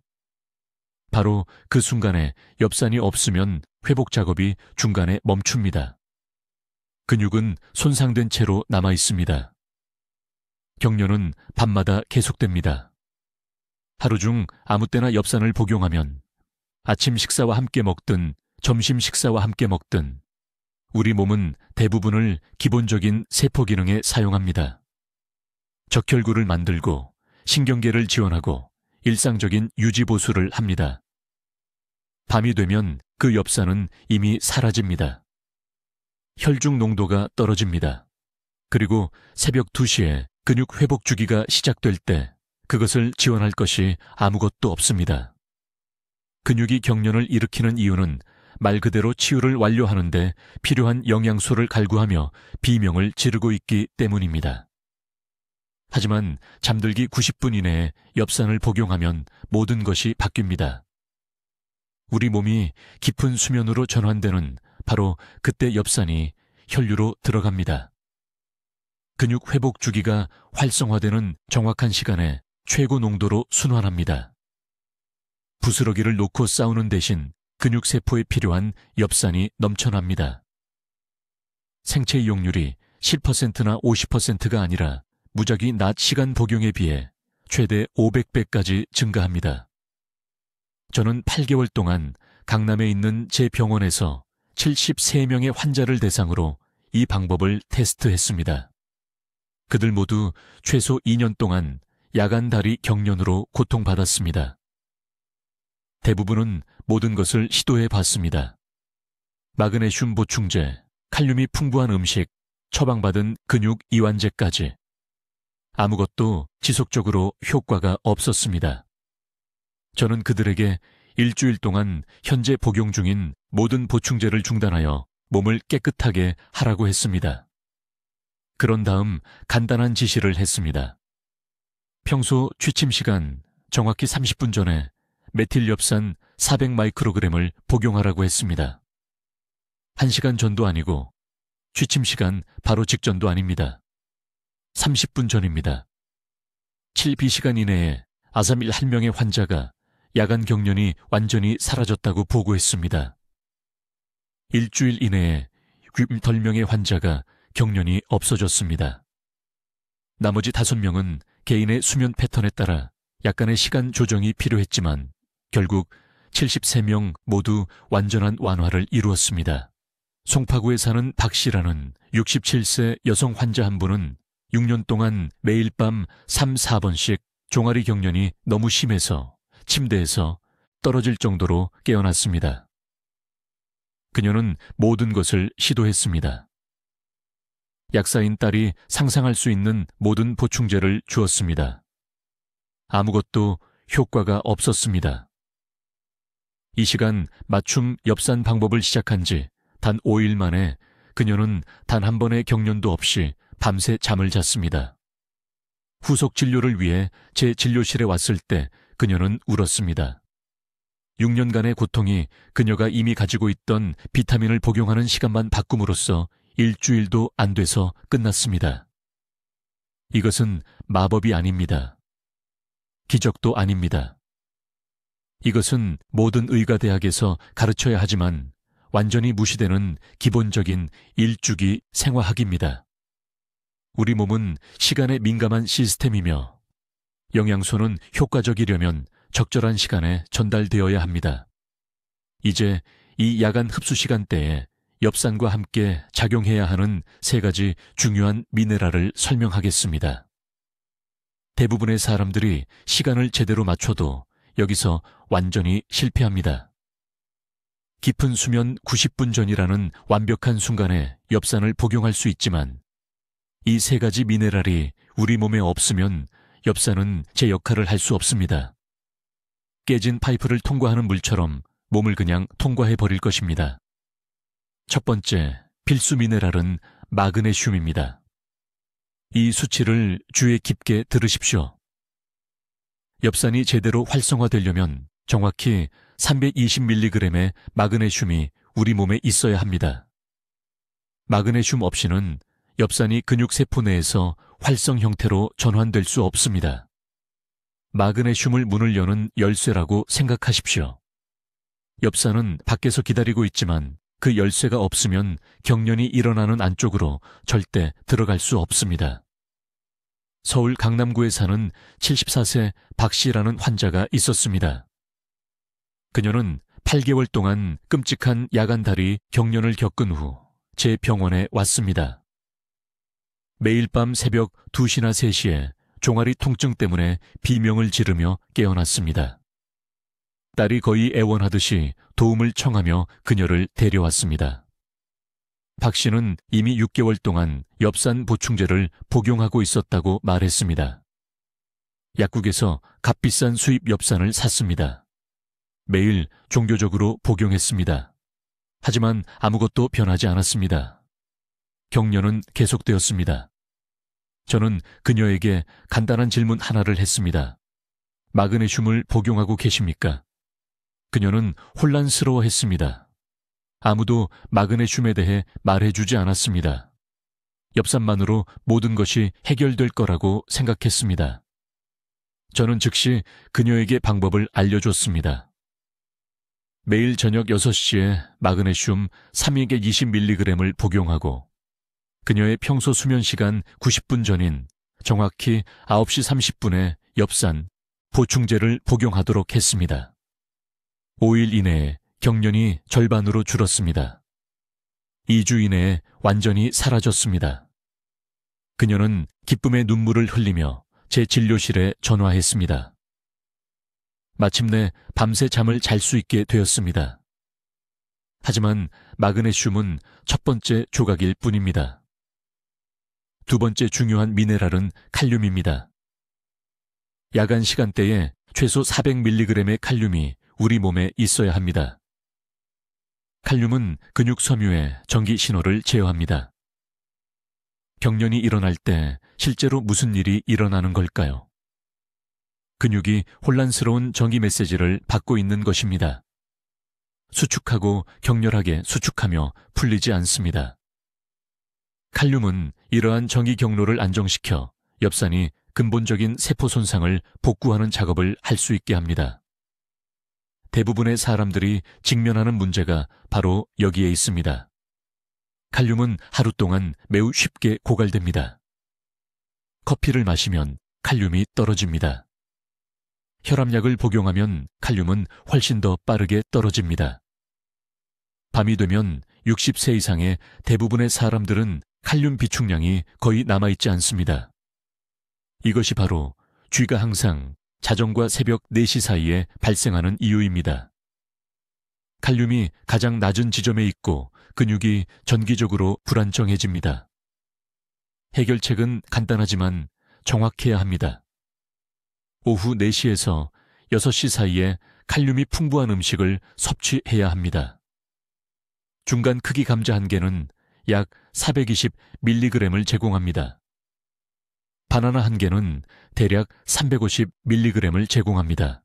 Speaker 1: 바로 그 순간에 엽산이 없으면 회복 작업이 중간에 멈춥니다. 근육은 손상된 채로 남아 있습니다. 격려는 밤마다 계속됩니다. 하루 중 아무 때나 엽산을 복용하면 아침 식사와 함께 먹든 점심 식사와 함께 먹든 우리 몸은 대부분을 기본적인 세포 기능에 사용합니다. 적혈구를 만들고 신경계를 지원하고 일상적인 유지보수를 합니다. 밤이 되면 그 엽산은 이미 사라집니다. 혈중 농도가 떨어집니다. 그리고 새벽 2시에 근육 회복 주기가 시작될 때 그것을 지원할 것이 아무것도 없습니다. 근육이 경련을 일으키는 이유는 말 그대로 치유를 완료하는데 필요한 영양소를 갈구하며 비명을 지르고 있기 때문입니다. 하지만 잠들기 90분 이내에 엽산을 복용하면 모든 것이 바뀝니다. 우리 몸이 깊은 수면으로 전환되는 바로 그때 엽산이 혈류로 들어갑니다. 근육 회복 주기가 활성화되는 정확한 시간에 최고 농도로 순환합니다. 부스러기를 놓고 싸우는 대신 근육세포에 필요한 엽산이 넘쳐납니다. 생체 이용률이 10%나 50%가 아니라 무작위 낮 시간 복용에 비해 최대 500배까지 증가합니다. 저는 8개월 동안 강남에 있는 제 병원에서 73명의 환자를 대상으로 이 방법을 테스트했습니다. 그들 모두 최소 2년 동안 야간 다리 경련으로 고통받았습니다. 대부분은 모든 것을 시도해 봤습니다. 마그네슘 보충제, 칼륨이 풍부한 음식, 처방받은 근육 이완제까지. 아무것도 지속적으로 효과가 없었습니다. 저는 그들에게 일주일 동안 현재 복용 중인 모든 보충제를 중단하여 몸을 깨끗하게 하라고 했습니다. 그런 다음 간단한 지시를 했습니다. 평소 취침 시간 정확히 30분 전에 메틸엽산 400마이크로그램을 복용하라고 했습니다. 1시간 전도 아니고 취침 시간 바로 직전도 아닙니다. 30분 전입니다. 7비시간 이내에 아사밀 1명의 환자가 야간 경련이 완전히 사라졌다고 보고했습니다. 일주일 이내에 50명의 환자가 경련이 없어졌습니다. 나머지 5명은 개인의 수면 패턴에 따라 약간의 시간 조정이 필요했지만 결국 73명 모두 완전한 완화를 이루었습니다. 송파구에 사는 박 씨라는 67세 여성 환자 한 분은 6년 동안 매일 밤 3, 4번씩 종아리 경련이 너무 심해서 침대에서 떨어질 정도로 깨어났습니다. 그녀는 모든 것을 시도했습니다. 약사인 딸이 상상할 수 있는 모든 보충제를 주었습니다. 아무것도 효과가 없었습니다. 이 시간 맞춤 엽산 방법을 시작한 지 단 5일 만에 그녀는 단 한 번의 경련도 없이 밤새 잠을 잤습니다. 후속 진료를 위해 제 진료실에 왔을 때 그녀는 울었습니다. 6년간의 고통이 그녀가 이미 가지고 있던 비타민을 복용하는 시간만 바꿈으로써 일주일도 안 돼서 끝났습니다. 이것은 마법이 아닙니다. 기적도 아닙니다. 이것은 모든 의과대학에서 가르쳐야 하지만 완전히 무시되는 기본적인 일주기 생화학입니다. 우리 몸은 시간에 민감한 시스템이며 영양소는 효과적이려면 적절한 시간에 전달되어야 합니다. 이제 이 야간 흡수 시간대에 엽산과 함께 작용해야 하는 3가지 중요한 미네랄을 설명하겠습니다. 대부분의 사람들이 시간을 제대로 맞춰도 여기서 완전히 실패합니다. 깊은 수면 90분 전이라는 완벽한 순간에 엽산을 복용할 수 있지만 이 3가지 미네랄이 우리 몸에 없으면 엽산은 제 역할을 할 수 없습니다. 깨진 파이프를 통과하는 물처럼 몸을 그냥 통과해버릴 것입니다. 첫 번째, 필수 미네랄은 마그네슘입니다. 이 수치를 주의 깊게 들으십시오. 엽산이 제대로 활성화되려면 정확히 320mg의 마그네슘이 우리 몸에 있어야 합니다. 마그네슘 없이는 엽산이 근육세포 내에서 활성 형태로 전환될 수 없습니다. 마그네슘을 문을 여는 열쇠라고 생각하십시오. 엽사는 밖에서 기다리고 있지만 그 열쇠가 없으면 경련이 일어나는 안쪽으로 절대 들어갈 수 없습니다. 서울 강남구에 사는 74세 박 씨라는 환자가 있었습니다. 그녀는 8개월 동안 끔찍한 야간다리 경련을 겪은 후 제 병원에 왔습니다. 매일 밤 새벽 2시나 3시에 종아리 통증 때문에 비명을 지르며 깨어났습니다. 딸이 거의 애원하듯이 도움을 청하며 그녀를 데려왔습니다. 박 씨는 이미 6개월 동안 엽산 보충제를 복용하고 있었다고 말했습니다. 약국에서 값비싼 수입 엽산을 샀습니다. 매일 종교적으로 복용했습니다. 하지만 아무것도 변하지 않았습니다. 경련은 계속되었습니다. 저는 그녀에게 간단한 질문 하나를 했습니다. 마그네슘을 복용하고 계십니까? 그녀는 혼란스러워했습니다. 아무도 마그네슘에 대해 말해주지 않았습니다. 엽산만으로 모든 것이 해결될 거라고 생각했습니다. 저는 즉시 그녀에게 방법을 알려줬습니다. 매일 저녁 6시에 마그네슘 3일에 20mg을 복용하고 그녀의 평소 수면 시간 90분 전인 정확히 9시 30분에 엽산, 보충제를 복용하도록 했습니다. 5일 이내에 경련이 절반으로 줄었습니다. 2주 이내에 완전히 사라졌습니다. 그녀는 기쁨의 눈물을 흘리며 제 진료실에 전화했습니다. 마침내 밤새 잠을 잘 수 있게 되었습니다. 하지만 마그네슘은 첫 번째 조각일 뿐입니다. 두 번째 중요한 미네랄은 칼륨입니다. 야간 시간대에 최소 400mg의 칼륨이 우리 몸에 있어야 합니다. 칼륨은 근육 섬유에 전기 신호를 제어합니다. 경련이 일어날 때 실제로 무슨 일이 일어나는 걸까요? 근육이 혼란스러운 전기 메시지를 받고 있는 것입니다. 수축하고 격렬하게 수축하며 풀리지 않습니다. 칼륨은 이러한 전기 경로를 안정시켜 엽산이 근본적인 세포 손상을 복구하는 작업을 할 수 있게 합니다. 대부분의 사람들이 직면하는 문제가 바로 여기에 있습니다. 칼륨은 하루 동안 매우 쉽게 고갈됩니다. 커피를 마시면 칼륨이 떨어집니다. 혈압약을 복용하면 칼륨은 훨씬 더 빠르게 떨어집니다. 밤이 되면 60세 이상의 대부분의 사람들은 칼륨 비축량이 거의 남아있지 않습니다. 이것이 바로 쥐가 항상 자정과 새벽 4시 사이에 발생하는 이유입니다. 칼륨이 가장 낮은 지점에 있고 근육이 전기적으로 불안정해집니다. 해결책은 간단하지만 정확해야 합니다. 오후 4시에서 6시 사이에 칼륨이 풍부한 음식을 섭취해야 합니다. 중간 크기 감자 1개는 약 420mg을 제공합니다. 바나나 1개는 대략 350mg을 제공합니다.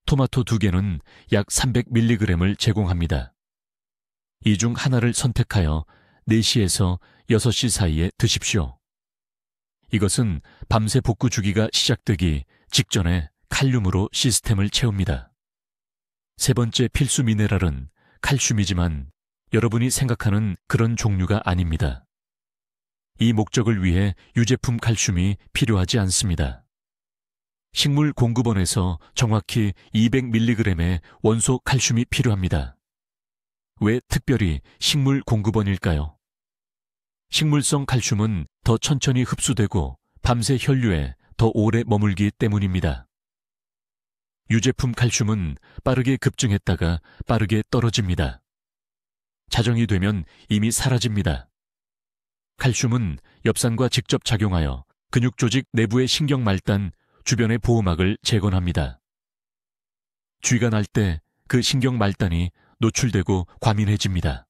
Speaker 1: 토마토 2개는 약 300mg을 제공합니다. 이 중 하나를 선택하여 4시에서 6시 사이에 드십시오. 이것은 밤새 복구 주기가 시작되기 직전에 칼륨으로 시스템을 채웁니다. 세 번째 필수 미네랄은 칼슘이지만 여러분이 생각하는 그런 종류가 아닙니다. 이 목적을 위해 유제품 칼슘이 필요하지 않습니다. 식물 공급원에서 정확히 200mg의 원소 칼슘이 필요합니다. 왜 특별히 식물 공급원일까요? 식물성 칼슘은 더 천천히 흡수되고 밤새 혈류에 더 오래 머물기 때문입니다. 유제품 칼슘은 빠르게 급증했다가 빠르게 떨어집니다. 자정이 되면 이미 사라집니다. 칼슘은 엽산과 직접 작용하여 근육 조직 내부의 신경 말단, 주변의 보호막을 재건합니다. 쥐가 날 때 그 신경 말단이 노출되고 과민해집니다.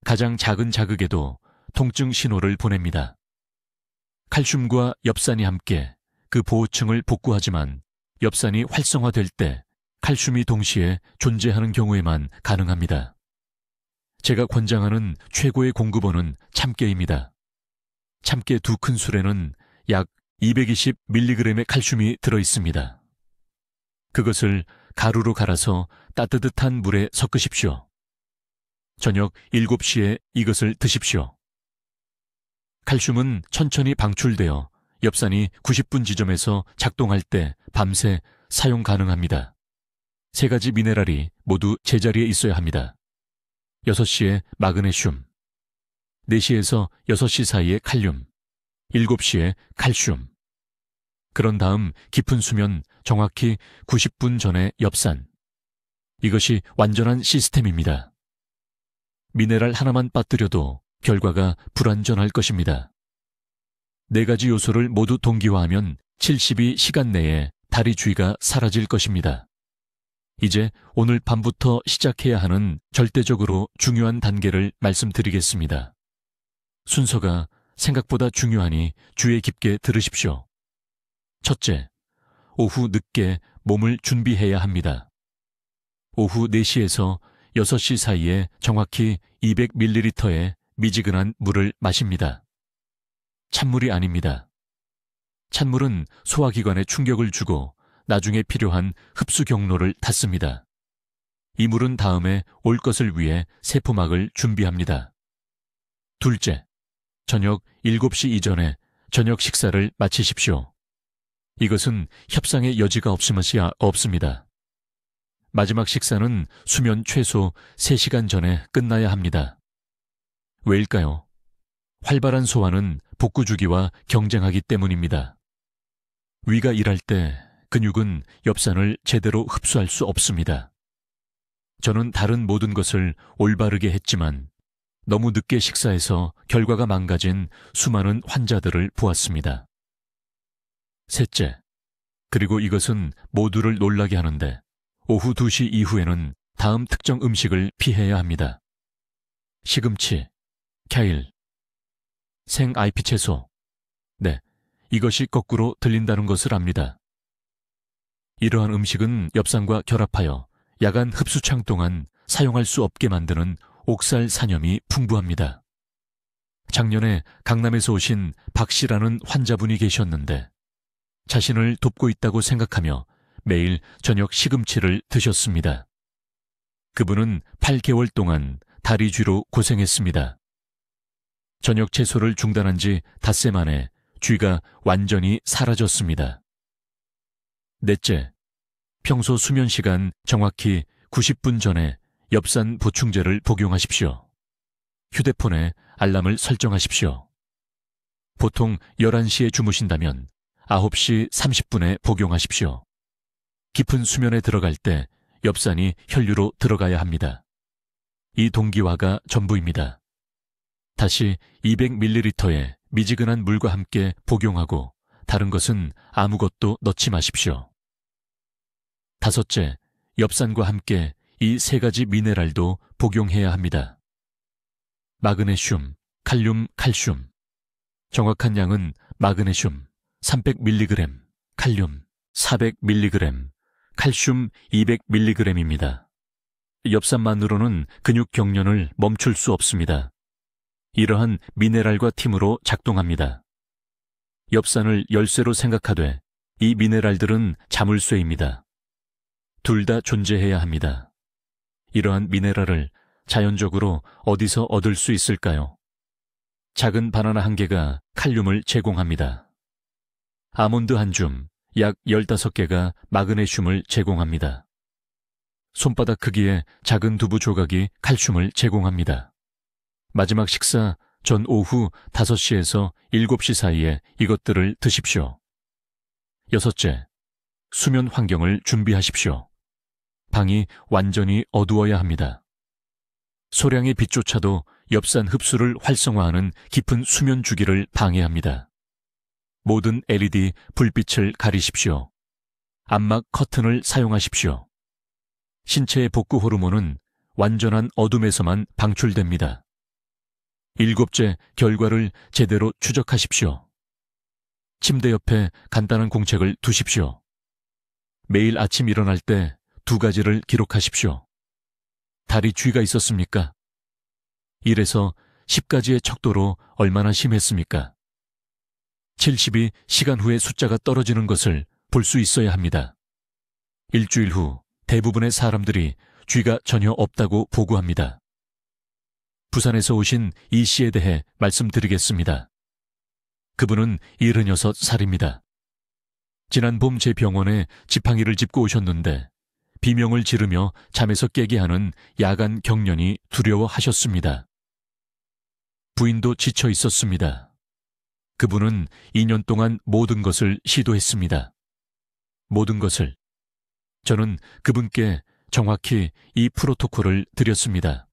Speaker 1: 가장 작은 자극에도 통증 신호를 보냅니다. 칼슘과 엽산이 함께 그 보호층을 복구하지만 엽산이 활성화될 때 칼슘이 동시에 존재하는 경우에만 가능합니다. 제가 권장하는 최고의 공급원은 참깨입니다. 참깨 2큰술에는 약 220mg의 칼슘이 들어있습니다. 그것을 가루로 갈아서 따뜻한 물에 섞으십시오. 저녁 7시에 이것을 드십시오. 칼슘은 천천히 방출되어 엽산이 90분 지점에서 작동할 때 밤새 사용 가능합니다. 세 가지 미네랄이 모두 제자리에 있어야 합니다. 6시에 마그네슘, 4시에서 6시 사이에 칼륨, 7시에 칼슘. 그런 다음 깊은 수면 정확히 90분 전에 엽산. 이것이 완전한 시스템입니다. 미네랄 하나만 빠뜨려도 결과가 불완전할 것입니다. 4가지 요소를 모두 동기화하면 72시간 내에 다리 주위가 사라질 것입니다. 이제 오늘 밤부터 시작해야 하는 절대적으로 중요한 단계를 말씀드리겠습니다. 순서가 생각보다 중요하니 주의 깊게 들으십시오. 첫째, 오후 늦게 몸을 준비해야 합니다. 오후 4시에서 6시 사이에 정확히 200ml의 미지근한 물을 마십니다. 찬물이 아닙니다. 찬물은 소화기관에 충격을 주고 나중에 필요한 흡수 경로를 닫습니다. 이 물은 다음에 올 것을 위해 세포막을 준비합니다. 둘째, 저녁 7시 이전에 저녁 식사를 마치십시오. 이것은 협상의 여지가 없습니다. 마지막 식사는 수면 최소 3시간 전에 끝나야 합니다. 왜일까요? 활발한 소화는 복구 주기와 경쟁하기 때문입니다. 위가 일할 때 근육은 엽산을 제대로 흡수할 수 없습니다. 저는 다른 모든 것을 올바르게 했지만 너무 늦게 식사해서 결과가 망가진 수많은 환자들을 보았습니다. 셋째, 그리고 이것은 모두를 놀라게 하는데 오후 2시 이후에는 다음 특정 음식을 피해야 합니다. 시금치, 캬일, 생아이피 채소. 네, 이것이 거꾸로 들린다는 것을 압니다. 이러한 음식은 엽산과 결합하여 야간 흡수창 동안 사용할 수 없게 만드는 옥살산염이 풍부합니다. 작년에 강남에서 오신 박 씨라는 환자분이 계셨는데 자신을 돕고 있다고 생각하며 매일 저녁 시금치를 드셨습니다. 그분은 8개월 동안 다리 쥐로 고생했습니다. 저녁 채소를 중단한 지 닷새 만에 쥐가 완전히 사라졌습니다. 넷째, 평소 수면 시간 정확히 90분 전에 엽산 보충제를 복용하십시오. 휴대폰에 알람을 설정하십시오. 보통 11시에 주무신다면 9시 30분에 복용하십시오. 깊은 수면에 들어갈 때 엽산이 혈류로 들어가야 합니다. 이 동기화가 전부입니다. 다시 200ml의 미지근한 물과 함께 복용하고 다른 것은 아무것도 넣지 마십시오. 다섯째, 엽산과 함께 이 3가지 미네랄도 복용해야 합니다. 마그네슘, 칼륨, 칼슘. 정확한 양은 마그네슘 300mg, 칼륨 400mg, 칼슘 200mg입니다. 엽산만으로는 근육 경련을 멈출 수 없습니다. 이러한 미네랄과 팀으로 작동합니다. 엽산을 열쇠로 생각하되 이 미네랄들은 자물쇠입니다. 둘 다 존재해야 합니다. 이러한 미네랄을 자연적으로 어디서 얻을 수 있을까요? 작은 바나나 한 개가 칼륨을 제공합니다. 아몬드 한 줌, 약 15개가 마그네슘을 제공합니다. 손바닥 크기의 작은 두부 조각이 칼슘을 제공합니다. 마지막 식사 전 오후 5시에서 7시 사이에 이것들을 드십시오. 여섯째, 수면 환경을 준비하십시오. 방이 완전히 어두워야 합니다. 소량의 빛조차도 엽산 흡수를 활성화하는 깊은 수면 주기를 방해합니다. 모든 LED 불빛을 가리십시오. 암막 커튼을 사용하십시오. 신체의 복구 호르몬은 완전한 어둠에서만 방출됩니다. 7째, 결과를 제대로 추적하십시오. 침대 옆에 간단한 공책을 두십시오. 매일 아침 일어날 때 2가지를 기록하십시오. 다리 쥐가 있었습니까? 1에서 10까지의 척도로 얼마나 심했습니까? 70이 시간 후에 숫자가 떨어지는 것을 볼 수 있어야 합니다. 일주일 후 대부분의 사람들이 쥐가 전혀 없다고 보고합니다. 부산에서 오신 이 씨에 대해 말씀드리겠습니다. 그분은 76살입니다. 지난 봄 제 병원에 지팡이를 짚고 오셨는데 비명을 지르며 잠에서 깨게 하는 야간 경련이 두려워하셨습니다. 부인도 지쳐 있었습니다. 그분은 2년 동안 모든 것을 시도했습니다. 모든 것을. 저는 그분께 정확히 이 프로토콜을 드렸습니다.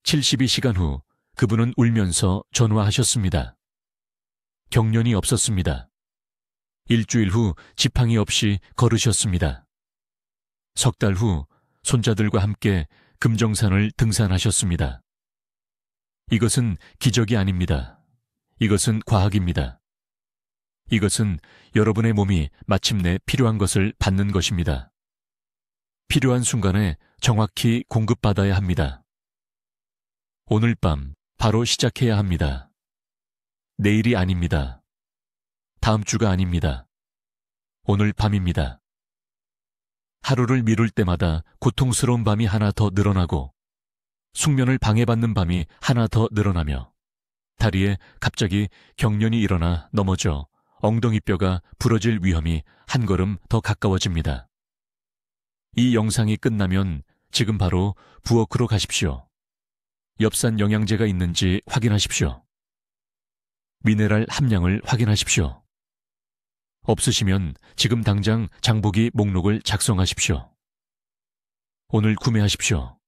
Speaker 1: 72시간 후 그분은 울면서 전화하셨습니다. 경련이 없었습니다. 일주일 후 지팡이 없이 걸으셨습니다. 석 달 후 손자들과 함께 금정산을 등산하셨습니다. 이것은 기적이 아닙니다. 이것은 과학입니다. 이것은 여러분의 몸이 마침내 필요한 것을 받는 것입니다. 필요한 순간에 정확히 공급받아야 합니다. 오늘 밤 바로 시작해야 합니다. 내일이 아닙니다. 다음 주가 아닙니다. 오늘 밤입니다. 하루를 미룰 때마다 고통스러운 밤이 하나 더 늘어나고 숙면을 방해받는 밤이 하나 더 늘어나며 다리에 갑자기 경련이 일어나 넘어져 엉덩이뼈가 부러질 위험이 한 걸음 더 가까워집니다. 이 영상이 끝나면 지금 바로 부엌으로 가십시오. 엽산 영양제가 있는지 확인하십시오. 미네랄 함량을 확인하십시오. 없으시면 지금 당장 장보기 목록을 작성하십시오. 오늘 구매하십시오.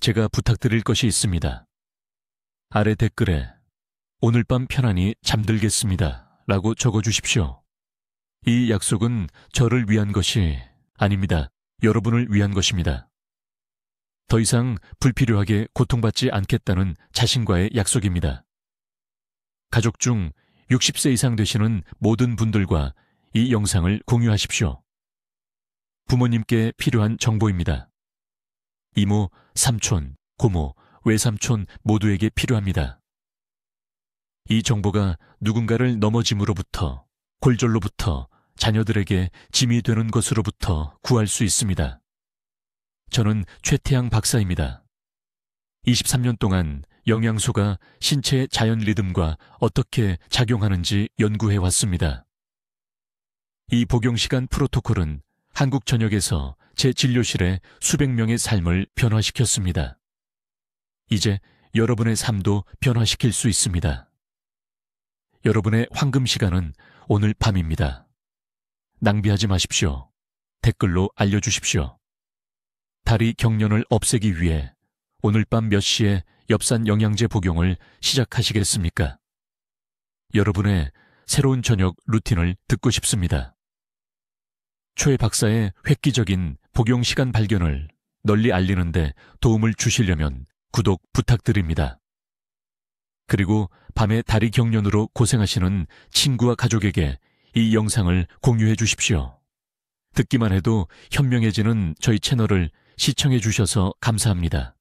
Speaker 1: 제가 부탁드릴 것이 있습니다. 아래 댓글에 오늘 밤 편안히 잠들겠습니다 라고 적어주십시오. 이 약속은 저를 위한 것이 아닙니다. 여러분을 위한 것입니다. 더 이상 불필요하게 고통받지 않겠다는 자신과의 약속입니다. 가족 중 60세 이상 되시는 모든 분들과 이 영상을 공유하십시오. 부모님께 필요한 정보입니다. 이모, 삼촌, 고모, 외삼촌 모두에게 필요합니다. 이 정보가 누군가를 넘어짐으로부터, 골절로부터, 자녀들에게 짐이 되는 것으로부터 구할 수 있습니다. 저는 최태양 박사입니다. 23년 동안 영양소가 신체의 자연 리듬과 어떻게 작용하는지 연구해 왔습니다. 이 복용시간 프로토콜은 한국 전역에서 제 진료실에 수백 명의 삶을 변화시켰습니다. 이제 여러분의 삶도 변화시킬 수 있습니다. 여러분의 황금 시간은 오늘 밤입니다. 낭비하지 마십시오. 댓글로 알려주십시오. 다리 경련을 없애기 위해 오늘 밤 몇 시에 엽산 영양제 복용을 시작하시겠습니까? 여러분의 새로운 저녁 루틴을 듣고 싶습니다. 최 박사의 획기적인 복용 시간 발견을 널리 알리는데 도움을 주시려면 구독 부탁드립니다. 그리고 밤에 다리 경련으로 고생하시는 친구와 가족에게 이 영상을 공유해 주십시오. 듣기만 해도 현명해지는 저희 채널을 시청해 주셔서 감사합니다.